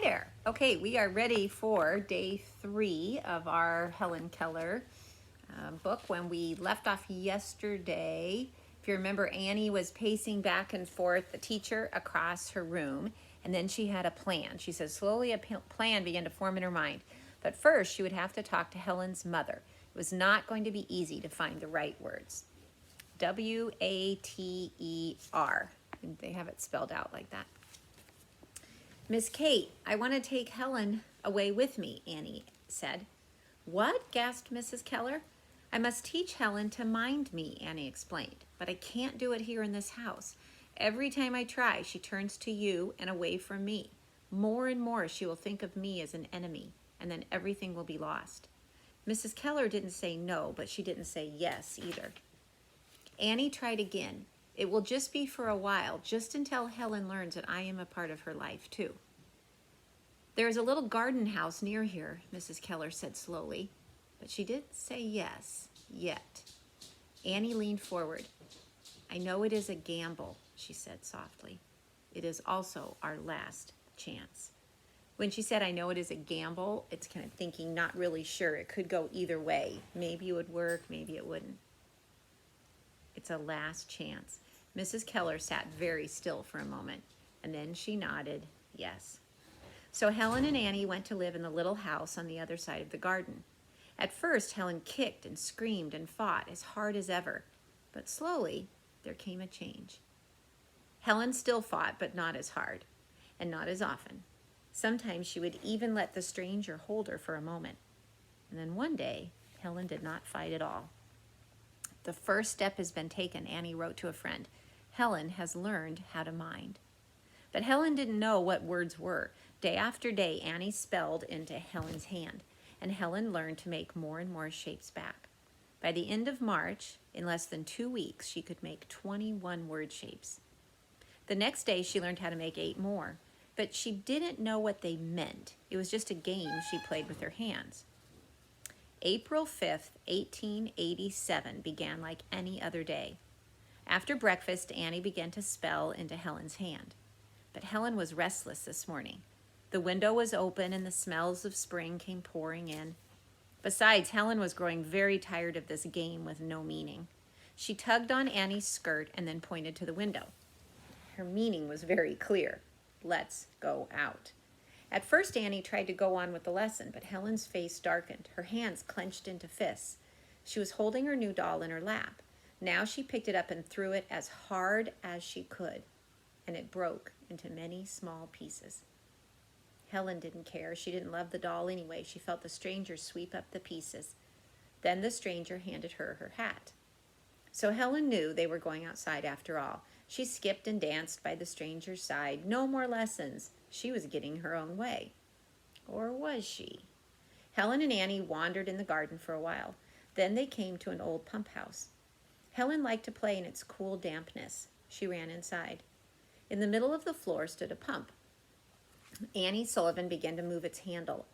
there. Okay, we are ready for day 3 of our Helen Keller book. When we left off yesterday, if you remember, Annie was pacing back and forth, the teacher across her room, and then she had a plan. She says slowly a plan began to form in her mind. But first, she would have to talk to Helen's mother. It was not going to be easy to find the right words. W-A-T-E-R. They have it spelled out like that. Miss Kate, I want to take Helen away with me, Annie said. What? Gasped Mrs. Keller. I must teach Helen to mind me, Annie explained, but I can't do it here in this house. Every time I try, she turns to you and away from me. More and more she will think of me as an enemy, and then everything will be lost. Mrs. Keller didn't say no, but she didn't say yes either. Annie tried again. It will just be for a while, just until Helen learns that I am a part of her life, too. There is a little garden house near here, Mrs. Keller said slowly, but she didn't say yes yet. Annie leaned forward. I know it is a gamble, she said softly. It is also our last chance. When she said, I know it is a gamble, it's kind of thinking, not really sure. It could go either way. Maybe it would work, maybe it wouldn't. It's a last chance. Mrs. Keller sat very still for a moment, and then she nodded yes. So Helen and Annie went to live in the little house on the other side of the garden. At first, Helen kicked and screamed and fought as hard as ever, but slowly there came a change. Helen still fought, but not as hard, and not as often. Sometimes she would even let the stranger hold her for a moment. And then one day, Helen did not fight at all. The first step has been taken, Annie wrote to a friend. Helen has learned how to mind. But Helen didn't know what words were. Day after day, Annie spelled into Helen's hand, and Helen learned to make more and more shapes back. By the end of March, in less than 2 weeks, she could make 21 word shapes. The next day, she learned how to make 8 more, but she didn't know what they meant. It was just a game she played with her hands. April 5th, 1887 began like any other day. After breakfast, Annie began to spell into Helen's hand. But Helen was restless this morning. The window was open and the smells of spring came pouring in. Besides, Helen was growing very tired of this game with no meaning. She tugged on Annie's skirt and then pointed to the window. Her meaning was very clear. Let's go out. At first, Annie tried to go on with the lesson, but Helen's face darkened. Her hands clenched into fists. She was holding her new doll in her lap. Now she picked it up and threw it as hard as she could, and it broke into many small pieces. Helen didn't care. She didn't love the doll anyway. She felt the stranger sweep up the pieces. Then the stranger handed her her hat. So Helen knew they were going outside after all. She skipped and danced by the stranger's side. No more lessons. She was getting her own way. Or was she? Helen and Annie wandered in the garden for a while. Then they came to an old pump house. Helen liked to play in its cool dampness. She ran inside. In the middle of the floor stood a pump. Annie Sullivan began to move its handle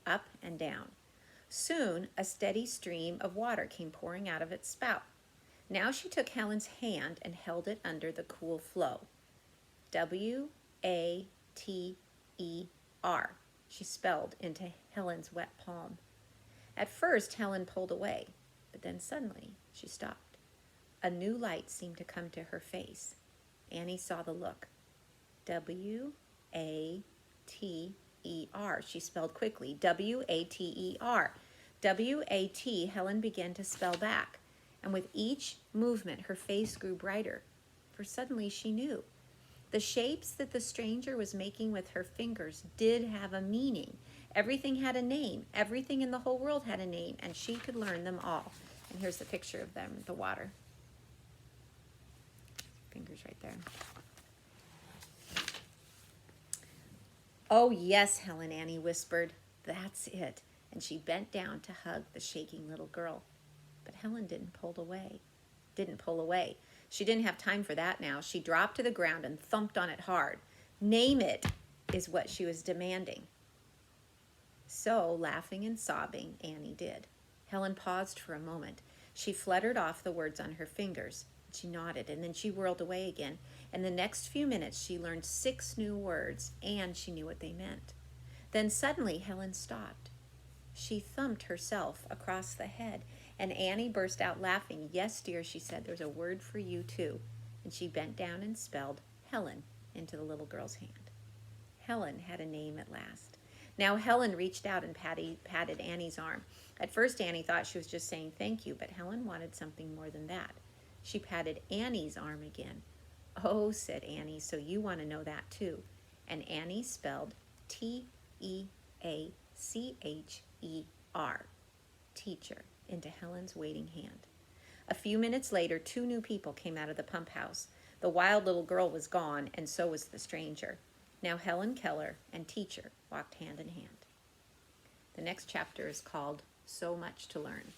up and down. Soon, a steady stream of water came pouring out of its spout. Now she took Helen's hand and held it under the cool flow. W-A-T-E-R, she spelled into Helen's wet palm. At first, Helen pulled away, but then suddenly she stopped. A new light seemed to come to her face. Annie saw the look. W-A-T-E-R, she spelled quickly. W-A-T-E-R. W-A-T, Helen began to spell back. And with each movement, her face grew brighter, for suddenly she knew. The shapes that the stranger was making with her fingers did have a meaning. Everything had a name. Everything in the whole world had a name, and she could learn them all. And here's the picture of them, the water. Fingers right there. Oh, yes, Helen, Annie whispered. That's it. And she bent down to hug the shaking little girl. But Helen didn't pull away. She didn't have time for that now. She dropped to the ground and thumped on it hard. Name it, is what she was demanding. So, laughing and sobbing, Annie did. Helen paused for a moment. She fluttered off the words on her fingers. She nodded, and then she whirled away again. In the next few minutes, she learned 6 new words, and she knew what they meant. Then suddenly Helen stopped. She thumped herself across the head, and Annie burst out laughing. "Yes, dear," she said, "there's a word for you, too." And she bent down and spelled Helen into the little girl's hand. Helen had a name at last. Now Helen reached out and patted Annie's arm. At first Annie thought she was just saying thank you, but Helen wanted something more than that. She patted Annie's arm again. "Oh," said Annie, "so you want to know that too." And Annie spelled Teacher, teacher, into Helen's waiting hand. A few minutes later, 2 new people came out of the pump house. The wild little girl was gone, and so was the stranger. Now Helen Keller and Teacher walked hand in hand. The next chapter is called So Much to Learn.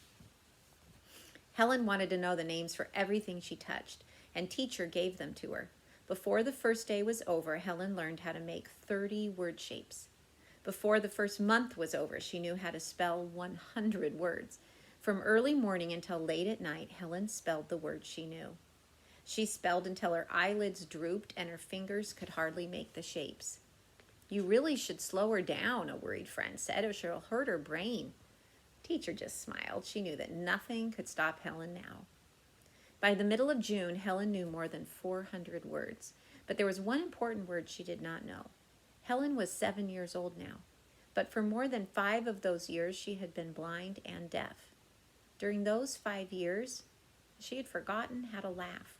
Helen wanted to know the names for everything she touched, and Teacher gave them to her. Before the first day was over, Helen learned how to make 30 word shapes. Before the first month was over, she knew how to spell 100 words. From early morning until late at night, Helen spelled the words she knew. She spelled until her eyelids drooped and her fingers could hardly make the shapes. "You really should slow her down," a worried friend said, "or she'll hurt her brain." Teacher just smiled. She knew that nothing could stop Helen now. By the middle of June, Helen knew more than 400 words, but there was one important word she did not know. Helen was 7 years old now, but for more than 5 of those years she had been blind and deaf. During those 5 years, she had forgotten how to laugh.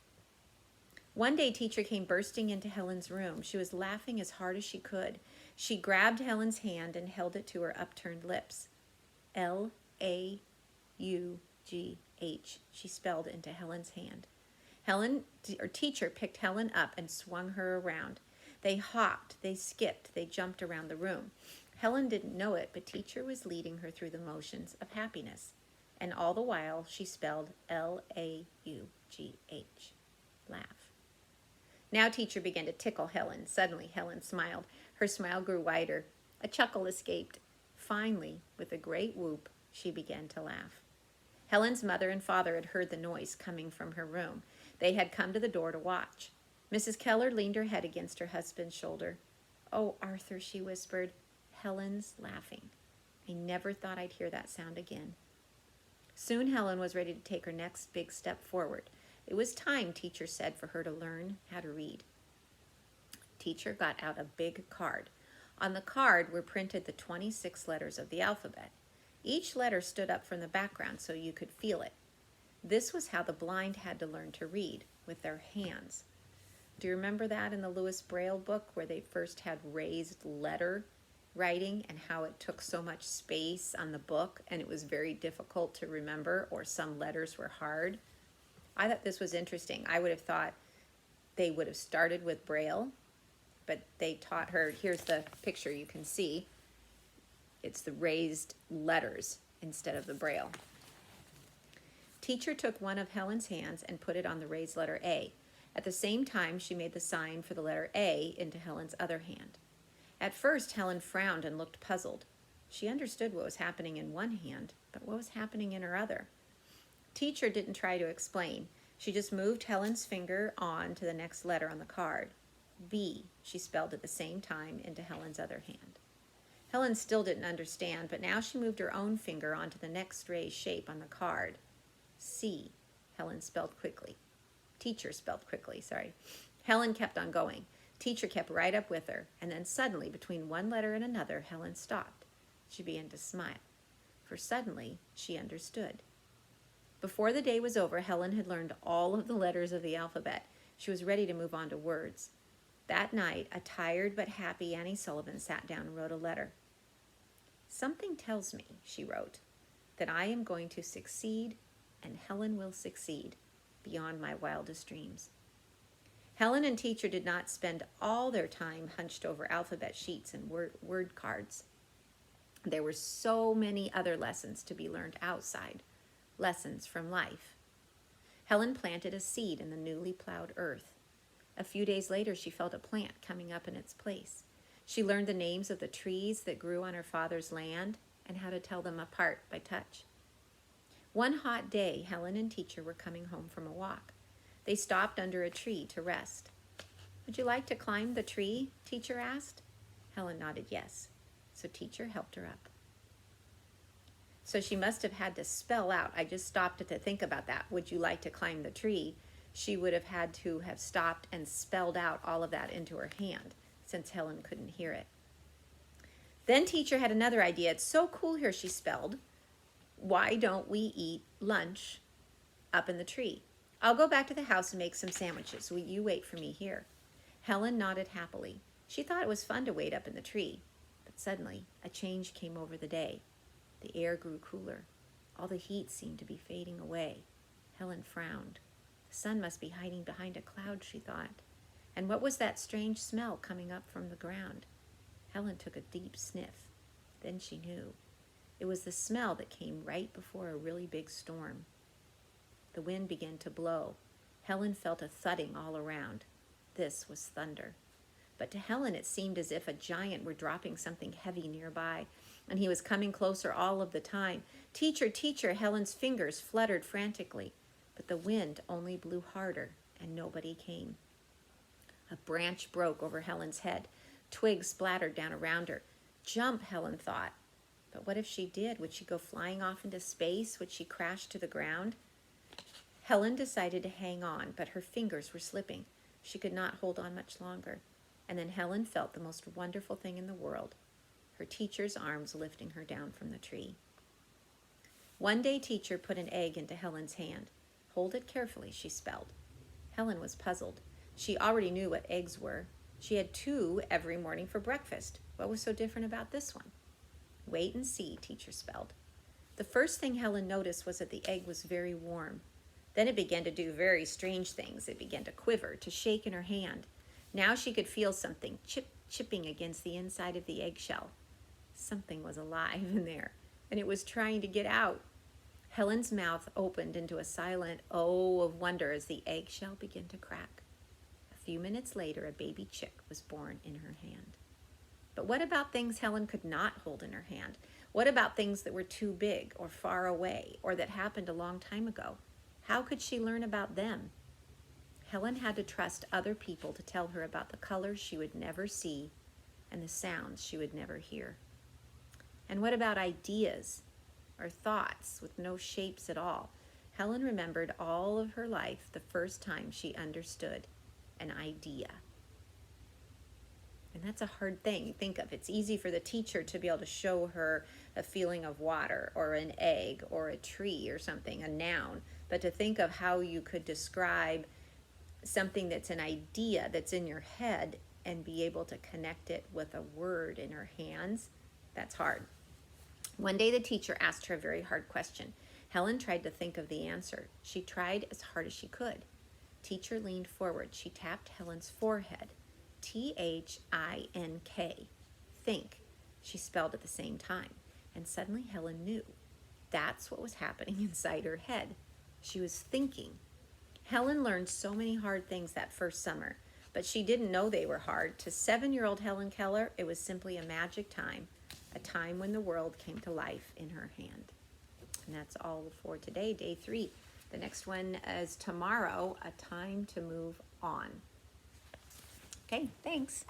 One day, Teacher came bursting into Helen's room. She was laughing as hard as she could. She grabbed Helen's hand and held it to her upturned lips. Laugh, she spelled into Helen's hand. Teacher picked Helen up and swung her around. They hopped, they skipped, they jumped around the room. Helen didn't know it, but Teacher was leading her through the motions of happiness. And all the while, she spelled Laugh, laugh. Now Teacher began to tickle Helen. Suddenly, Helen smiled. Her smile grew wider. A chuckle escaped. Finally, with a great whoop, she began to laugh. Helen's mother and father had heard the noise coming from her room. They had come to the door to watch. Mrs. Keller leaned her head against her husband's shoulder. "Oh, Arthur," she whispered, "Helen's laughing. I never thought I'd hear that sound again." Soon Helen was ready to take her next big step forward. It was time, Teacher said, for her to learn how to read. Teacher got out a big card. On the card were printed the 26 letters of the alphabet. Each letter stood up from the background so you could feel it. This was how the blind had to learn to read, with their hands. Do you remember that in the Lewis Braille book where they first had raised letter writing and how it took so much space on the book and it was very difficult to remember, or some letters were hard? I thought this was interesting. I would have thought they would have started with Braille, but they taught her, here's the picture you can see. It's the raised letters instead of the Braille. Teacher took one of Helen's hands and put it on the raised letter A. At the same time, she made the sign for the letter A into Helen's other hand. At first, Helen frowned and looked puzzled. She understood what was happening in one hand, but what was happening in her other? Teacher didn't try to explain. She just moved Helen's finger on to the next letter on the card. B, she spelled at the same time into Helen's other hand. Helen still didn't understand, but now she moved her own finger onto the next raised shape on the card. C, Helen spelled quickly. Teacher spelled quickly, sorry. Helen kept on going. Teacher kept right up with her, and then suddenly, between one letter and another, Helen stopped. She began to smile, for suddenly she understood. Before the day was over, Helen had learned all of the letters of the alphabet. She was ready to move on to words. That night, a tired but happy Annie Sullivan sat down and wrote a letter. "Something tells me," she wrote, "that I am going to succeed, and Helen will succeed beyond my wildest dreams." Helen and Teacher did not spend all their time hunched over alphabet sheets and word cards. There were so many other lessons to be learned outside, lessons from life. Helen planted a seed in the newly plowed earth. A few days later, she felt a plant coming up in its place. She learned the names of the trees that grew on her father's land and how to tell them apart by touch. One hot day, Helen and Teacher were coming home from a walk. They stopped under a tree to rest. "Would you like to climb the tree?" Teacher asked. Helen nodded yes. So teacher helped her up. So she must have had to spell out. I just stopped to think about that. Would you like to climb the tree? She would have had to have stopped and spelled out all of that into her hand, since Helen couldn't hear it. Then teacher had another idea. It's so cool here, she spelled. Why don't we eat lunch up in the tree? I'll go back to the house and make some sandwiches. Will you wait for me here? Helen nodded happily. She thought it was fun to wait up in the tree. But suddenly, a change came over the day. The air grew cooler. All the heat seemed to be fading away. Helen frowned. The sun must be hiding behind a cloud, she thought. And what was that strange smell coming up from the ground? Helen took a deep sniff. Then she knew. It was the smell that came right before a really big storm. The wind began to blow. Helen felt a thudding all around. This was thunder. But to Helen it seemed as if a giant were dropping something heavy nearby, and he was coming closer all of the time. Teacher, teacher, Helen's fingers fluttered frantically, but the wind only blew harder, and nobody came. A branch broke over Helen's head. Twigs splattered down around her. Jump, Helen thought. But what if she did? Would she go flying off into space? Would she crash to the ground? Helen decided to hang on, but her fingers were slipping. She could not hold on much longer. And then Helen felt the most wonderful thing in the world, her teacher's arms lifting her down from the tree. One day, teacher put an egg into Helen's hand. Hold it carefully, she spelled. Helen was puzzled. She already knew what eggs were. She had 2 every morning for breakfast. What was so different about this one? Wait and see, teacher spelled. The first thing Helen noticed was that the egg was very warm. Then it began to do very strange things. It began to quiver, to shake in her hand. Now she could feel something chipping against the inside of the eggshell. Something was alive in there, and it was trying to get out. Helen's mouth opened into a silent oh of wonder as the eggshell began to crack. A few minutes later, a baby chick was born in her hand. But what about things Helen could not hold in her hand? What about things that were too big or far away or that happened a long time ago? How could she learn about them? Helen had to trust other people to tell her about the colors she would never see and the sounds she would never hear. And what about ideas or thoughts with no shapes at all? Helen remembered all of her life the first time she understood an idea. And that's a hard thing. Think of it's easy for the teacher to be able to show her a feeling of water or an egg or a tree or something, a noun. But to think of how you could describe something that's an idea that's in your head and be able to connect it with a word in her hands, that's hard. One day the teacher asked her a very hard question. Helen tried to think of the answer. She tried as hard as she could. Teacher leaned forward. She tapped Helen's forehead. T-H-I-N-K. Think, she spelled at the same time. And suddenly Helen knew. That's what was happening inside her head. She was thinking. Helen learned so many hard things that first summer, but she didn't know they were hard. To 7-year-old Helen Keller, it was simply a magic time, a time when the world came to life in her hand. And that's all for today, day 3. The next one is tomorrow, a time to move on. Okay, thanks.